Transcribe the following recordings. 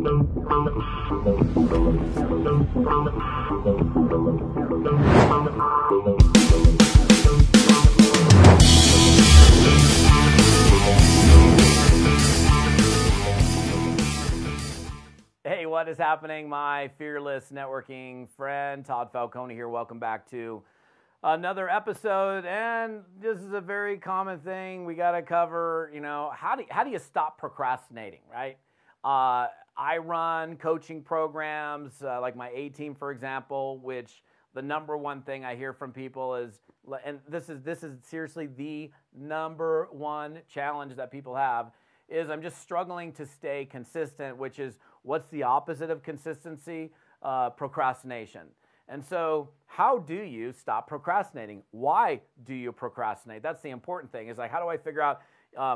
Hey, what is happening, my fearless networking friend? Todd Falcone here. Welcome back to another episode. And this is a very common thing we got to cover. You know, how do you stop procrastinating, right? I run coaching programs like my A team, for example, which the number one thing I hear from people is, and this is seriously the number one challenge that people have, is I'm just struggling to stay consistent, which is what's the opposite of consistency? Procrastination. And so how do you stop procrastinating? Why do you procrastinate? That's the important thing, is like, how do I figure out, I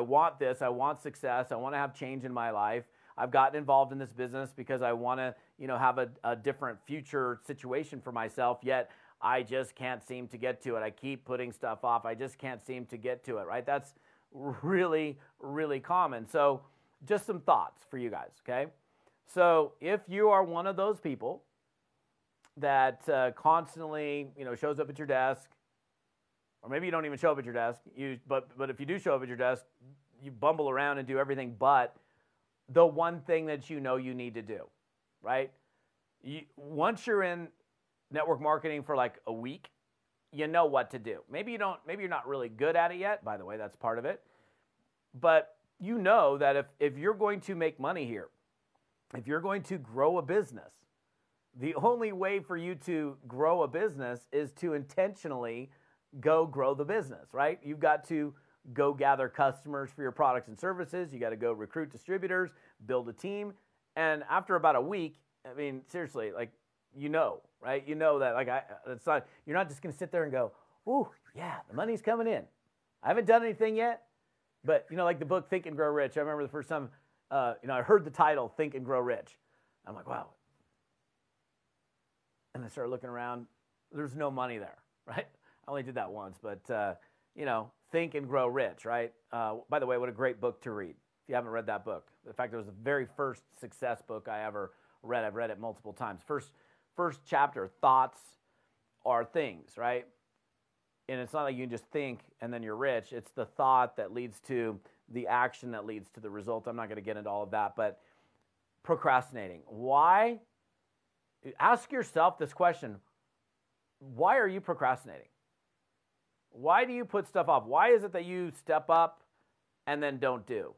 want this, I want success, I want to have change in my life. I've gotten involved in this business because I want to, have a different future situation for myself, yet I just can't seem to get to it. I keep putting stuff off. I just can't seem to get to it, right? That's really, really common. So just some thoughts for you guys, okay? So if you are one of those people that constantly, shows up at your desk, or maybe you don't even show up at your desk, but if you do show up at your desk, you bumble around and do everything but the one thing that you need to do, right? Once you're in network marketing for like a week, you know what to do. Maybe you're not really good at it yet. By the way, that's part of it. But you know that if you're going to make money here, if you're going to grow a business, the only way for you to grow a business is to intentionally go grow the business, right? You've got to go gather customers for your products and services. You got to go recruit distributors, build a team. And after about a week, I mean, seriously, like, right? You know that, like, you're not just going to sit there and go, ooh, yeah, the money's coming in. I haven't done anything yet, but, like the book Think and Grow Rich. I remember the first time, I heard the title, Think and Grow Rich. I'm like, wow. And I started looking around. There's no money there, right? I only did that once, but, Think and Grow Rich, right? By the way, what a great book to read. If you haven't read that book. In fact, it was the very first success book I ever read. I've read it multiple times. First chapter, thoughts are things, right? And it's not like you can just think and then you're rich. It's the thought that leads to the action that leads to the result. I'm not going to get into all of that, but procrastinating. Why? Ask yourself this question. Why are you procrastinating? Why do you put stuff off? Why is it that you step up and then don't do?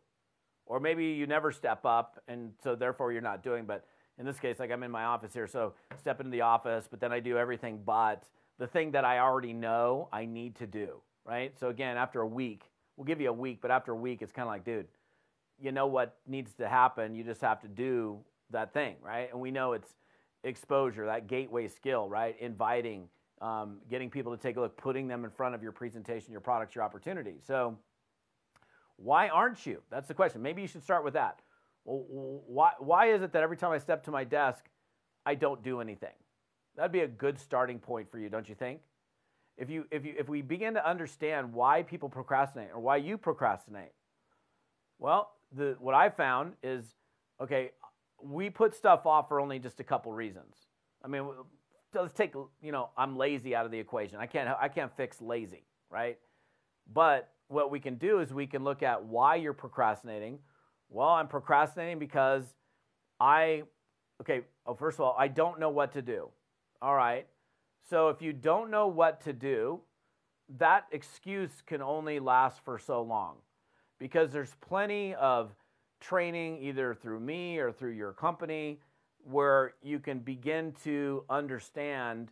Or maybe you never step up and so therefore you're not doing, but in this case, like I'm in my office here, so step into the office, but then I do everything but the thing that I already know I need to do, right? So again, after a week, we'll give you a week, but after a week, it's kind of like, dude, you know what needs to happen. You just have to do that thing, right? And we know it's exposure, that gateway skill, right? Inviting, getting people to take a look, putting them in front of your presentation, your products, your opportunity. So why aren't you? That's the question. Maybe you should start with that. Well, why is it that every time I step to my desk, I don't do anything? That'd be a good starting point for you, don't you think? If we begin to understand why people procrastinate or why you procrastinate, well, what I found is, okay, we put stuff off for only just a couple reasons. I mean, let's take, I'm lazy out of the equation. I can't fix lazy, right? But what we can do is we can look at why you're procrastinating. Well, I'm procrastinating because first of all, I don't know what to do. All right. So if you don't know what to do, that excuse can only last for so long because there's plenty of training either through me or through your company where you can begin to understand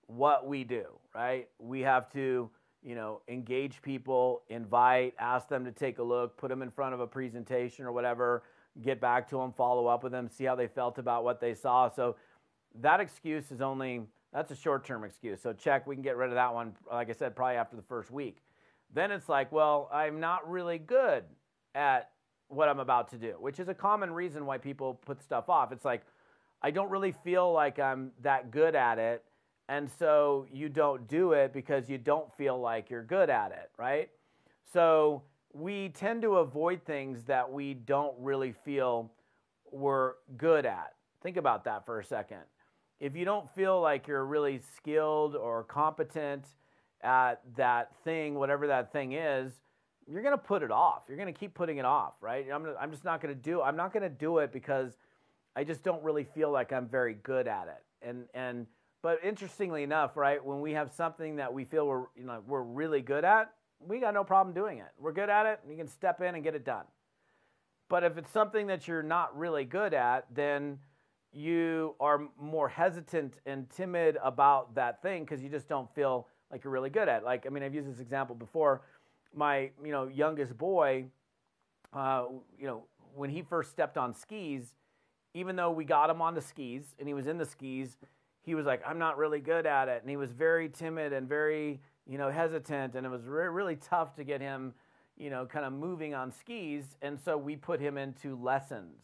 what we do, right? We have to, engage people, invite, ask them to take a look, put them in front of a presentation or whatever, get back to them, follow up with them, see how they felt about what they saw. So that excuse is that's a short-term excuse. So check, we can get rid of that one, like I said, probably after the first week. Then it's like, well, I'm not really good at what I'm about to do, which is a common reason why people put stuff off. It's like, I don't really feel like I'm that good at it, and so you don't do it because you don't feel like you're good at it, right? So we tend to avoid things that we don't really feel we're good at. Think about that for a second. If you don't feel like you're really skilled or competent at that thing, whatever that thing is, you're going to put it off. You're going to keep putting it off, right? I'm just not going to do it. I'm not going to do it because I just don't really feel like I'm very good at it. But interestingly enough, right, when we have something that we feel we're really good at, we got no problem doing it. We're good at it, and you can step in and get it done. But if it's something that you're not really good at, then you are more hesitant and timid about that thing because you just don't feel like you're really good at it. Like, I mean, I've used this example before. My, youngest boy, when he first stepped on skis, even though we got him on the skis and he was in the skis, he was like, I'm not really good at it. And he was very timid and very, hesitant. And it was really tough to get him, kind of moving on skis. And so we put him into lessons.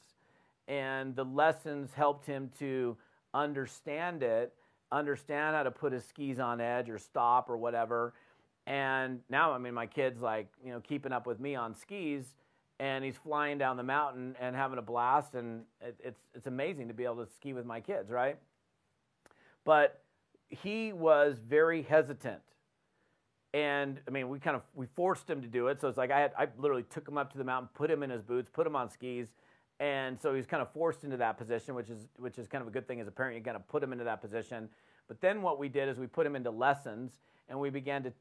And the lessons helped him to understand how to put his skis on edge or stop or whatever. And now, I mean, my kid's like, keeping up with me on skis, and he's flying down the mountain and having a blast. And it's amazing to be able to ski with my kids, right? But he was very hesitant. And I mean, we forced him to do it. So it's like I literally took him up to the mountain, put him in his boots, put him on skis. And so he's kind of forced into that position, which is kind of a good thing as a parent. You kind of put him into that position. But then what we did is we put him into lessons, and we began to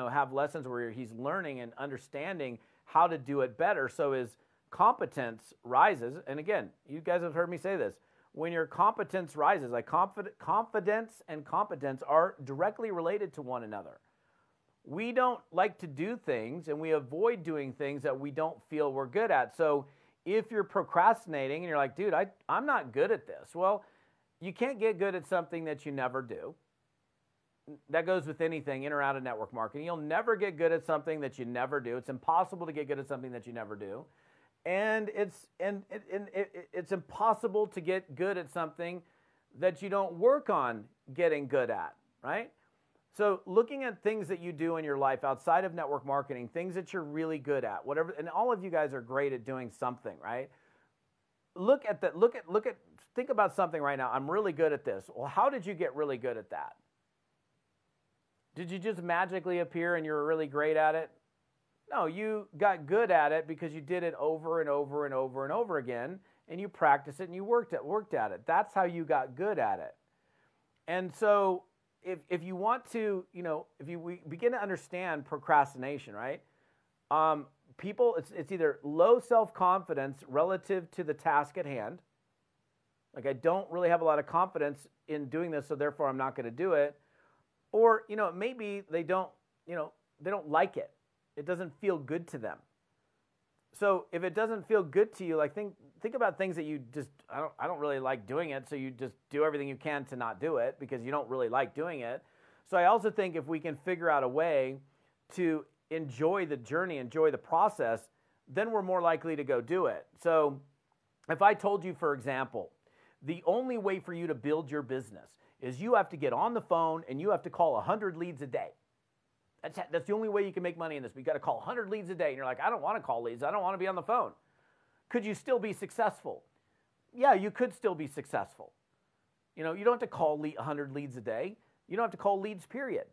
have lessons where he's learning and understanding how to do it better. So his competence rises. And again, you guys have heard me say this. When your competence rises, like confidence and competence are directly related to one another. We don't like to do things, and we avoid doing things that we don't feel we're good at. So if you're procrastinating and you're like, dude, I'm not good at this. Well, you can't get good at something that you never do. That goes with anything in or out of network marketing. You'll never get good at something that you never do. It's impossible to get good at something that you never do. And it's impossible to get good at something that you don't work on getting good at, right? So looking at things that you do in your life outside of network marketing, things that you're really good at, whatever, and all of you guys are great at doing something, right? Think about something right now. I'm really good at this. Well, how did you get really good at that? Did you just magically appear and you were really great at it? No, you got good at it because you did it over and over and over and over again, and you practiced it and you worked at it. That's how you got good at it. And so if you want to, we begin to understand procrastination, right? People, it's either low self-confidence relative to the task at hand. Like, I don't really have a lot of confidence in doing this, so therefore I'm not going to do it. Or, maybe they don't like it. It doesn't feel good to them. So if it doesn't feel good to you, like think about things that you just, I don't really like doing it, so you just do everything you can to not do it because you don't really like doing it. So I also think if we can figure out a way to enjoy the journey, enjoy the process, then we're more likely to go do it. So if I told you, for example, the only way for you to build your business is you have to get on the phone and you have to call 100 leads a day. That's the only way you can make money in this. But you got to call 100 leads a day. And you're like, I don't want to call leads. I don't want to be on the phone. Could you still be successful? Yeah, you could still be successful. You don't have to call 100 leads a day. You don't have to call leads, period.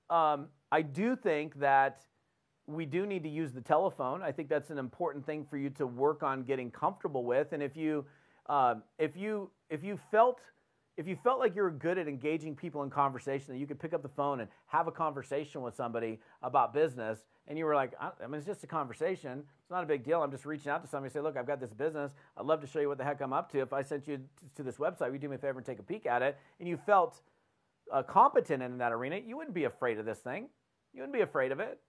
I do think that we do need to use the telephone. I think that's an important thing for you to work on getting comfortable with. And if you felt like you were good at engaging people in conversation, that you could pick up the phone and have a conversation with somebody about business, and you were like, it's just a conversation. It's not a big deal. I'm just reaching out to somebody and say, look, I've got this business. I'd love to show you what the heck I'm up to. If I sent you to this website, would you do me a favor and take a peek at it? And you felt competent in that arena, you wouldn't be afraid of this thing. You wouldn't be afraid of it.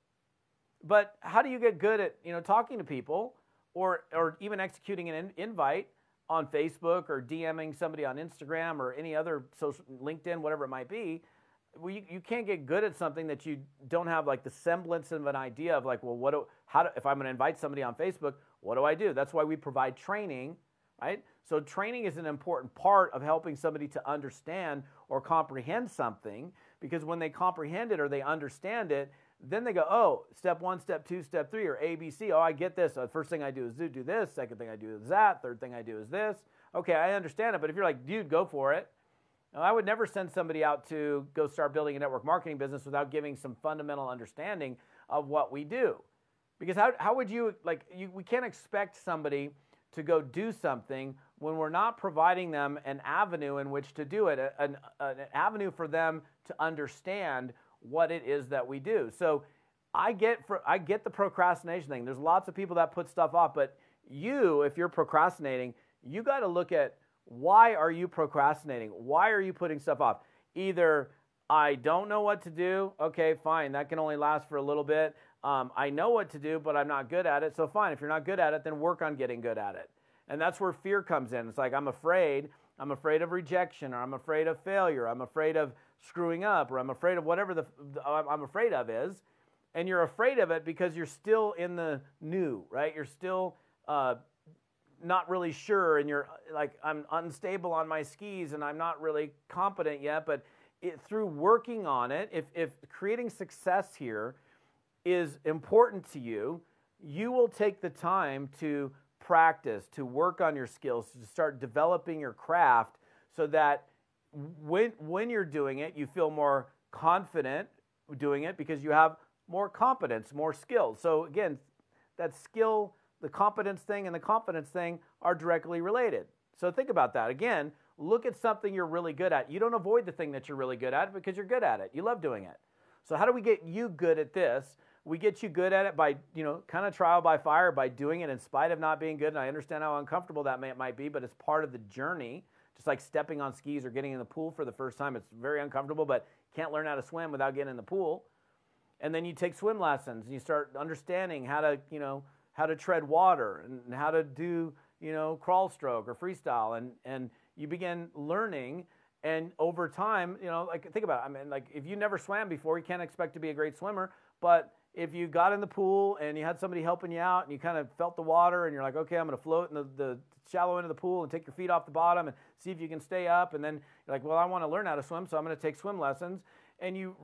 But how do you get good at talking to people or even executing an invite on Facebook or DMing somebody on Instagram or any other social, LinkedIn, whatever it might be? Well, you can't get good at something that you don't have like the semblance of an idea of, like, well, if I'm going to invite somebody on Facebook, what do I do? That's why we provide training, right? So training is an important part of helping somebody to understand or comprehend something, because when they comprehend it or they understand it, then they go, oh, step 1, step 2, step 3, or A, B, C. Oh, I get this. So the first thing I do is do this. Second thing I do is that. Third thing I do is this. Okay, I understand it. But if you're like, dude, go for it. I would never send somebody out to go start building a network marketing business without giving some fundamental understanding of what we do. Because how would you, we can't expect somebody to go do something when we're not providing them an avenue in which to do it, an avenue for them to understand what it is that we do. So I get the procrastination thing. There's lots of people that put stuff off, but if you're procrastinating, you got to look at why are you procrastinating? Why are you putting stuff off? Either I don't know what to do. Okay, fine. That can only last for a little bit. I know what to do, but I'm not good at it. So fine, if you're not good at it, then work on getting good at it. And that's where fear comes in. It's like, I'm afraid of rejection, or I'm afraid of failure, I'm afraid of screwing up, or I'm afraid of whatever I'm afraid of is. And you're afraid of it because you're still in the new, right? You're still not really sure, and you're like, I'm unstable on my skis and I'm not really competent yet. But through working on it, if creating success here is important to you, you will take the time to practice, to work on your skills, to start developing your craft, so that when you're doing it, you feel more confident doing it because you have more competence, more skills. So again, that skill, the competence thing and the confidence thing are directly related. So think about that. Again, look at something you're really good at. You don't avoid the thing that you're really good at because you're good at it. You love doing it. So how do we get you good at this? We get you good at it by, kind of trial by fire, by doing it in spite of not being good. And I understand how uncomfortable that might be, but it's part of the journey. Just like stepping on skis or getting in the pool for the first time. It's very uncomfortable, but you can't learn how to swim without getting in the pool. And then you take swim lessons and you start understanding how to tread water and how to do, crawl stroke or freestyle. And you begin learning. And over time, think about it. I mean, if you never swam before, you can't expect to be a great swimmer. But if you got in the pool and you had somebody helping you out and you kind of felt the water and you're like, okay, I'm going to float in the shallow end of the pool and take your feet off the bottom and see if you can stay up. And then you're like, well, I want to learn how to swim, so I'm going to take swim lessons. And you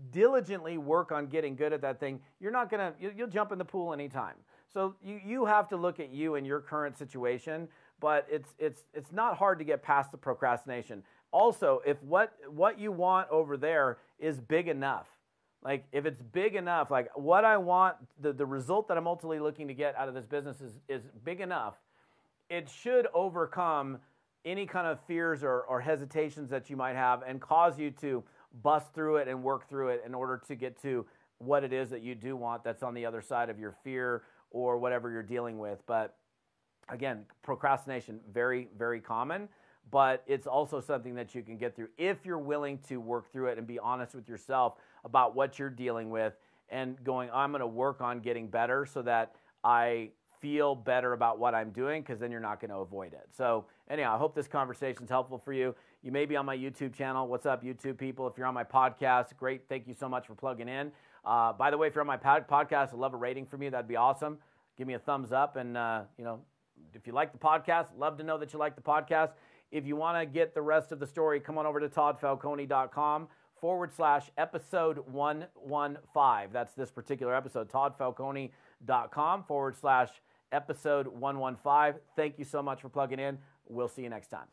diligently work on getting good at that thing. You'll jump in the pool anytime. So you have to look at you and your current situation, but it's not hard to get past the procrastination. Also, if what you want over there is big enough, like if it's big enough, like what I want, the result that I'm ultimately looking to get out of this business is big enough, it should overcome any kind of fears or hesitations that you might have and cause you to bust through it and work through it in order to get to what it is that you do want that's on the other side of your fear or whatever you're dealing with. But again, procrastination, very, very common, but it's also something that you can get through if you're willing to work through it and be honest with yourself about what you're dealing with and going, I'm going to work on getting better so that I feel better about what I'm doing, because then you're not going to avoid it. So anyhow, I hope this conversation is helpful for you. You may be on my YouTube channel. What's up, YouTube people? If you're on my podcast, great. Thank you so much for plugging in. By the way, if you're on my podcast, I'd love a rating from you. That'd be awesome. Give me a thumbs up. And, if you like the podcast, love to know that you like the podcast. If you want to get the rest of the story, come on over to toddfalcone.com/episode 115. That's this particular episode, toddfalcone.com/episode 115. Thank you so much for plugging in. We'll see you next time.